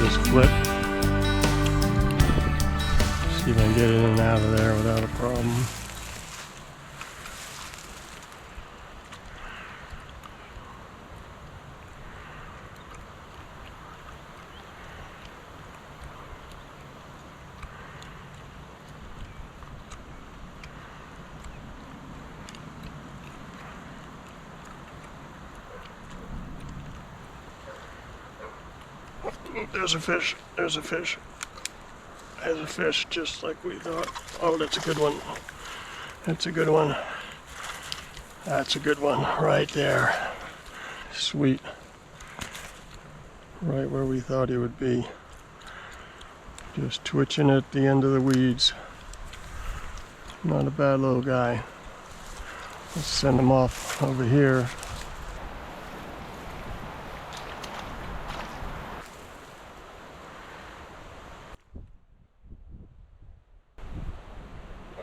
this flip. See if I can get it in and out of there without a problem. There's a fish, there's a fish. There's a fish just like we thought. Oh, that's a good one. That's a good one. That's a good one right there. Sweet. Right where we thought he would be. Just twitching at the end of the weeds. Not a bad little guy. Let's send him off over here.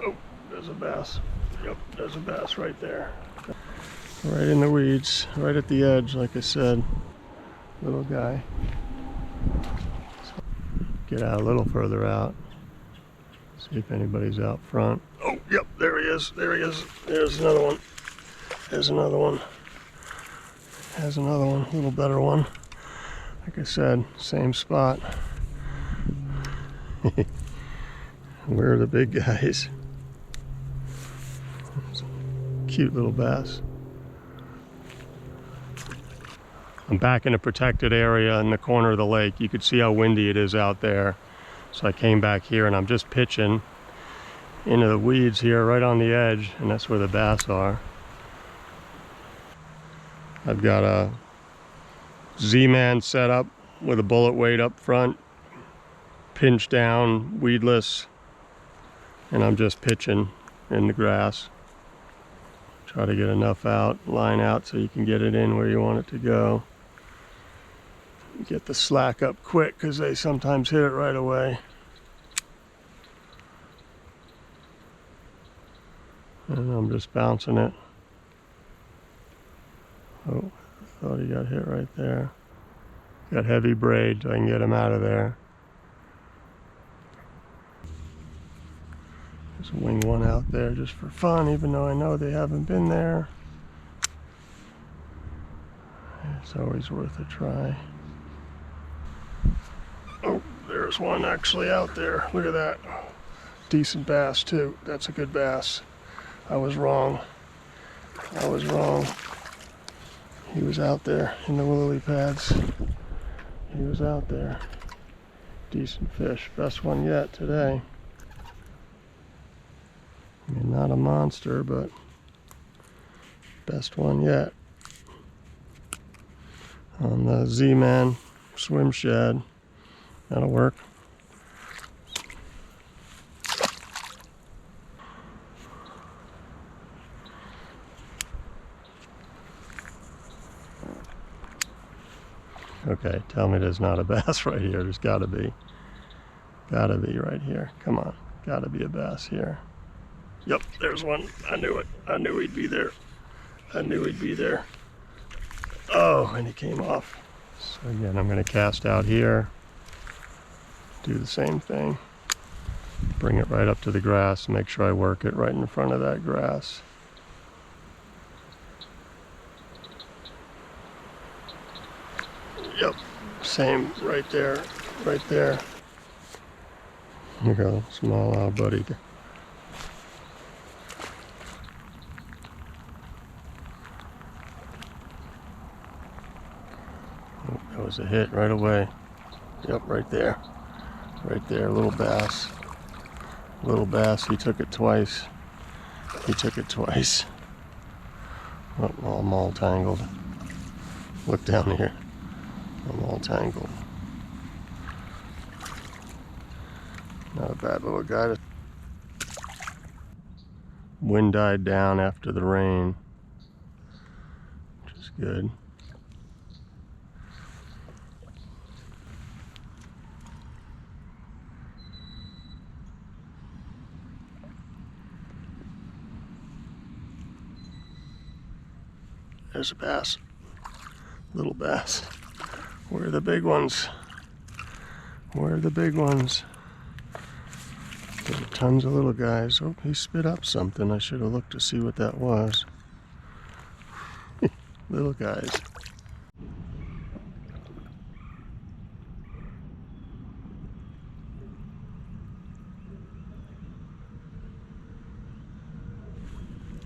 Oh, there's a bass. Yep, there's a bass right there. Right in the weeds, right at the edge, like I said. Little guy. Get out a little further out. See if anybody's out front. Oh, yep, there he is. There he is. There's another one. There's another one. There's another one. A little better one. Like I said, same spot. Where are the big guys? Cute little bass. I'm back in a protected area in the corner of the lake. You could see how windy it is out there. So I came back here and I'm just pitching into the weeds here right on the edge, and that's where the bass are. I've got a Z-Man set up with a bullet weight up front, pinch down, weedless, and I'm just pitching in the grass. Try to get enough out, line out so you can get it in where you want it to go. Get the slack up quick because they sometimes hit it right away. And I'm just bouncing it. Oh, thought he got hit right there. Got heavy braid so I can get him out of there. Just wing one out there just for fun, even though I know they haven't been there. It's always worth a try. Oh, there's one actually out there. Look at that. Decent bass too. That's a good bass. I was wrong. I was wrong. He was out there in the lily pads. He was out there. Decent fish. Best one yet today. I mean, not a monster, but best one yet. On the Z-Man swim shad. That'll work. Okay, tell me there's not a bass right here. There's gotta be. Gotta be right here. Come on, gotta be a bass here. Yep, there's one. I knew it. I knew he'd be there. I knew he'd be there. Oh, and he came off. So again, I'm gonna cast out here. Do the same thing. Bring it right up to the grass. Make sure I work it right in front of that grass. Yep, same right there, right there. Here you go, small buddy. Oh, that was a hit right away. Yep, right there. Right there, little bass. Little bass, he took it twice. He took it twice. Oh, I'm all tangled. Look down here. I'm all tangled. Not a bad little guy. Wind died down after the rain, which is good. There's a bass. Little bass. Where are the big ones? Where are the big ones? There's tons of little guys. Oh, he spit up something. I should have looked to see what that was. Little guys.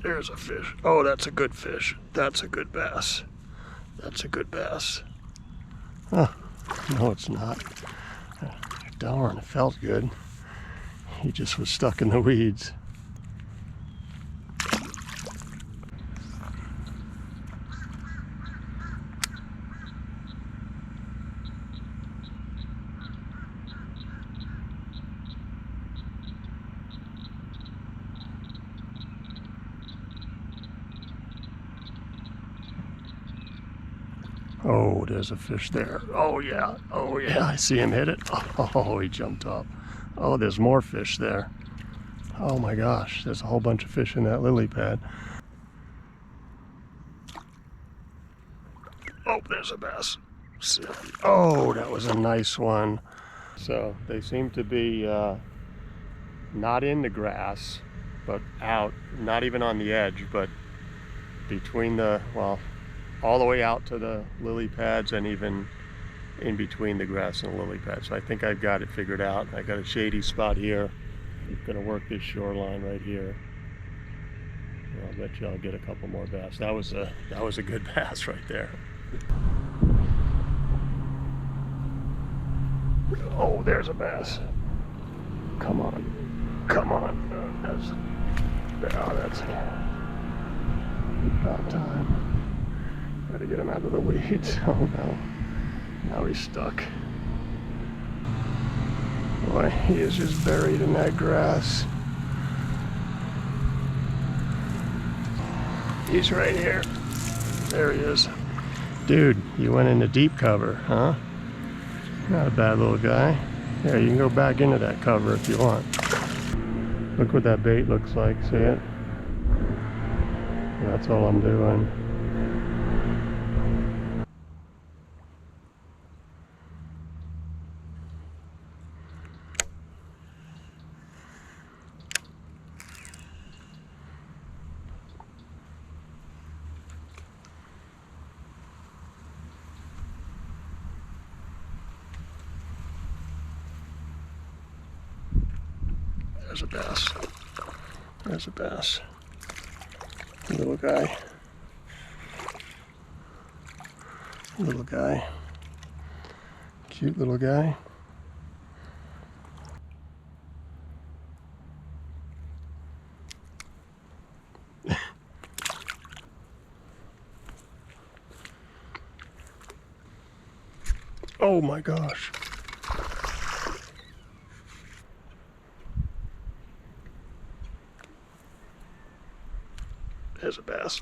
There's a fish. Oh, that's a good fish. That's a good bass. That's a good bass. Oh, no, it's not. Darn, it felt good. He just was stuck in the weeds. Oh, there's a fish there. Oh yeah, I see him hit it. Oh, he jumped up. Oh, there's more fish there. Oh my gosh, there's a whole bunch of fish in that lily pad. Oh, there's a bass. Oh, that was a nice one. So they seem to be not in the grass, but out, not even on the edge, but between the, well, all the way out to the lily pads and even in between the grass and the lily pads. So I think I've got it figured out. I got a shady spot here. I'm gonna work this shoreline right here. I'll bet you I'll get a couple more bass. That was a good bass right there. Oh, there's a bass. Come on, come on. That's about time. Gotta get him out of the weeds. Oh no. Now he's stuck. Boy, he is just buried in that grass. He's right here. There he is. Dude, you went into deep cover, huh? Not a bad little guy. Yeah, you can go back into that cover if you want. Look what that bait looks like, see it? That's all I'm doing. There's a bass. There's a bass. Little guy. Little guy. Cute little guy. Oh my gosh. There's a bass.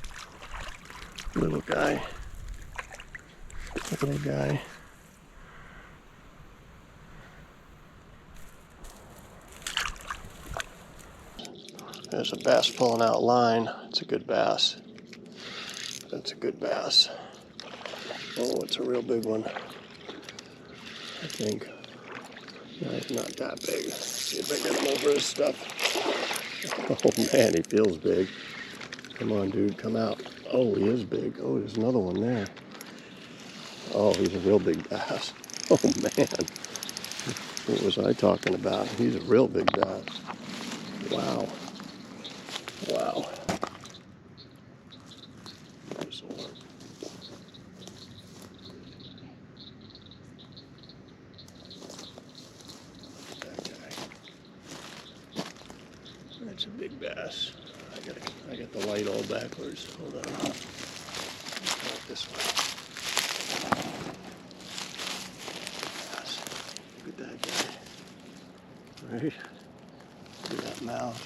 Little guy. Little guy. There's a bass pulling out line. It's a good bass. That's a good bass. Oh, it's a real big one. I think. No, not that big. See if I get him over his stuff. Oh man, he feels big. Come on, dude, come out. Oh, he is big. Oh, there's another one there. Oh, he's a real big bass. Oh, man. What was I talking about? He's a real big bass. Wow. Wow. There's one. That guy. That's a big bass. I got the light all backwards. Hold on. Not this way. Yes. Look at that guy. Right? Look at that mouth.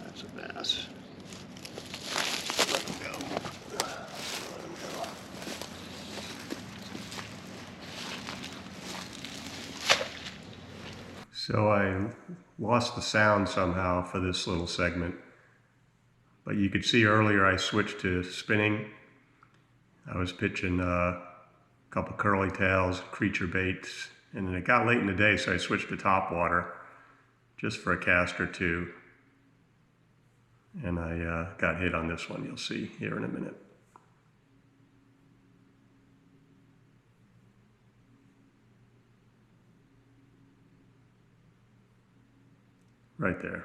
That's a bass. Let him go. Let him go. So I lost the sound somehow for this little segment. But you could see earlier I switched to spinning. I was pitching a couple curly tails, creature baits, And then it got late in the day, so I switched to top water just for a cast or two. And I got hit on this one, you'll see here in a minute. Right there.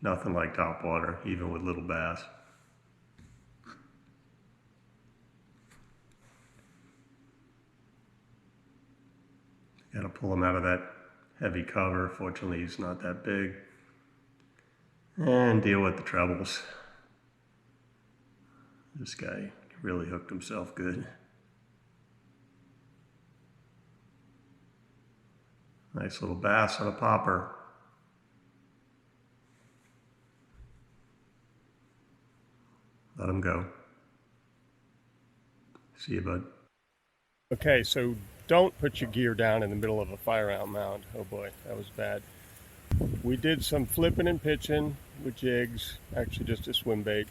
Nothing like top water, even with little bass. Got to pull him out of that heavy cover. Fortunately, he's not that big. And deal with the trebles. This guy really hooked himself good. Nice little bass on a popper. Let him go. See you, bud. Okay, so don't put your gear down in the middle of a fire out mound. Oh boy, that was bad. We did some flipping and pitching with jigs, actually just a swim bait.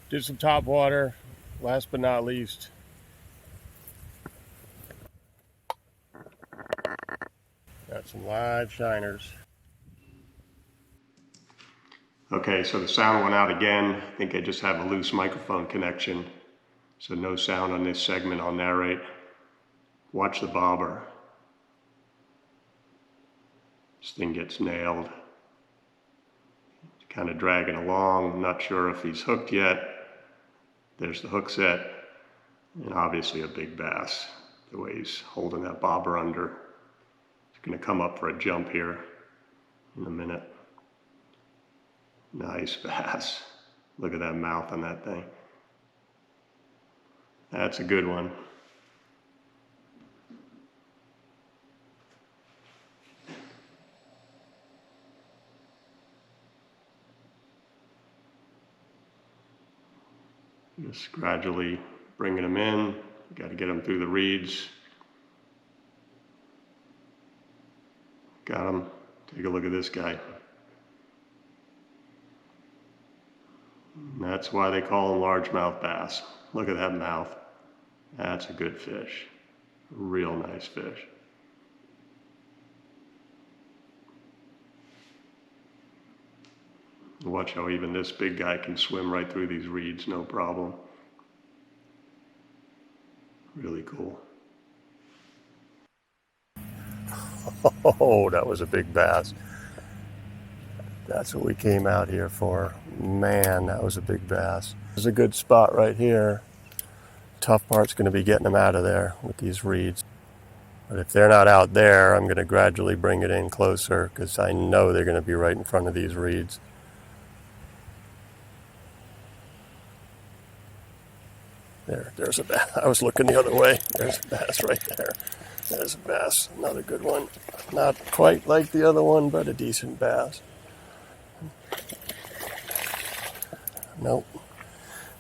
Did some top water. Last but not least, got some live shiners. Okay, so the sound went out again. I think I just have a loose microphone connection, so no sound on this segment. I'll narrate. Watch the bobber. This thing gets nailed. It's kind of dragging along. I'm not sure if he's hooked yet. There's the hook set, and obviously a big bass. The way he's holding that bobber under. He's going to come up for a jump here in a minute. Nice bass. Look at that mouth on that thing. That's a good one. Just gradually bringing them in. Got to get them through the reeds. Got him. Take a look at this guy. And that's why they call them largemouth bass. Look at that mouth. That's a good fish. Real nice fish. Watch how even this big guy can swim right through these reeds, no problem. Really cool. Oh, that was a big bass. That's what we came out here for. Man, that was a big bass. There's a good spot right here. Tough part's going to be getting them out of there with these reeds. But if they're not out there, I'm going to gradually bring it in closer because I know they're going to be right in front of these reeds. There's a bass. I was looking the other way. There's a bass right there. There's a bass, another good one. Not quite like the other one, but a decent bass. Nope.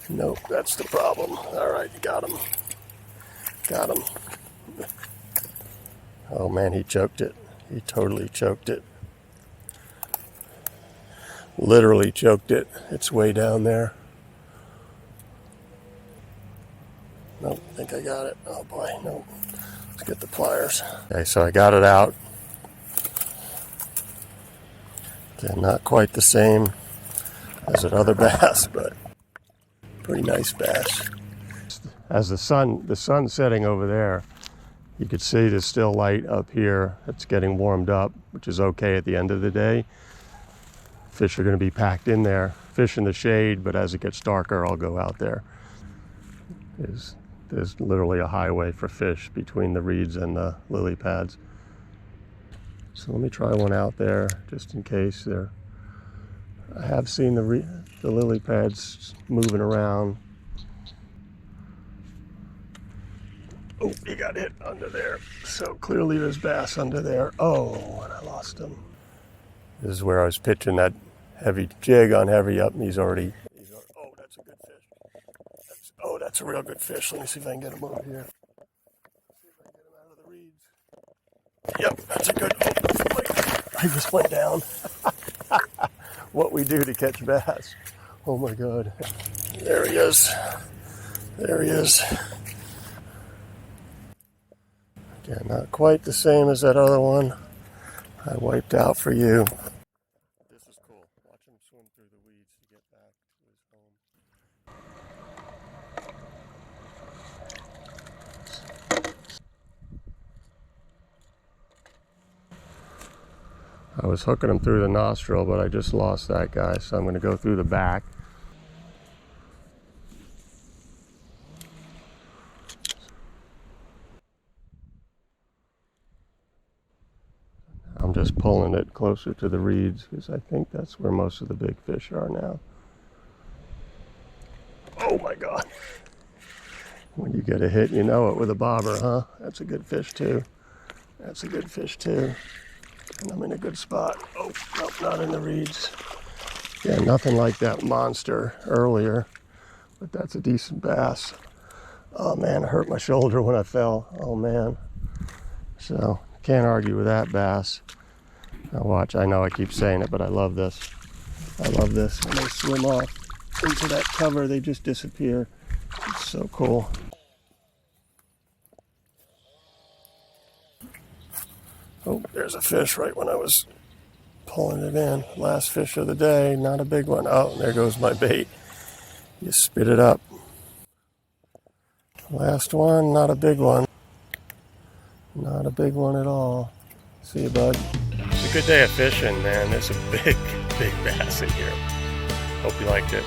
Nope, that's the problem. All right, got him. Got him. Oh man, he choked it. He totally choked it. Literally choked it. It's way down there. Nope, I think I got it. Oh boy, nope. Let's get the pliers. Okay, so I got it out. Okay, not quite the same as that other bass, but pretty nice bass. As the sun's setting over there, you could see there's still light up here. It's getting warmed up, which is okay at the end of the day. Fish are going to be packed in there. Fish in the shade, but as it gets darker, I'll go out there. There's literally a highway for fish between the reeds and the lily pads. So let me try one out there just in case. I have seen the lily pads moving around. Oh, he got hit under there. So clearly there's bass under there. Oh, and I lost him. This is where I was pitching that heavy jig on heavy up, and he's already oh, that's a good fish. That's a real good fish. Let me see if I can get him over here. See if I can get him out of the reeds. Yep, that's a good. Oh, I just went down. What we do to catch bass. Oh my God. There he is. There he is. Yeah, not quite the same as that other one I wiped out for you. This is cool. Watch him swim through the weeds to get back to his home. I was hooking him through the nostril, but I just lost that guy, so I'm going to go through the back. I'm just pulling it closer to the reeds because I think that's where most of the big fish are now. Oh my God. When you get a hit, you know it with a bobber, huh? That's a good fish too. That's a good fish too. And I'm in a good spot. Oh, nope, not in the reeds. Yeah, nothing like that monster earlier, but that's a decent bass. Oh man, I hurt my shoulder when I fell. Oh man. So, can't argue with that bass. Now watch, I know I keep saying it, but I love this. I love this. When they swim off into that cover, they just disappear. It's so cool. Oh, there's a fish right when I was pulling it in. Last fish of the day, not a big one. Oh, there goes my bait. You spit it up. Last one, not a big one. Not a big one at all. See you, bud. It's a good day of fishing, man. There's a big bass in here. Hope you liked it.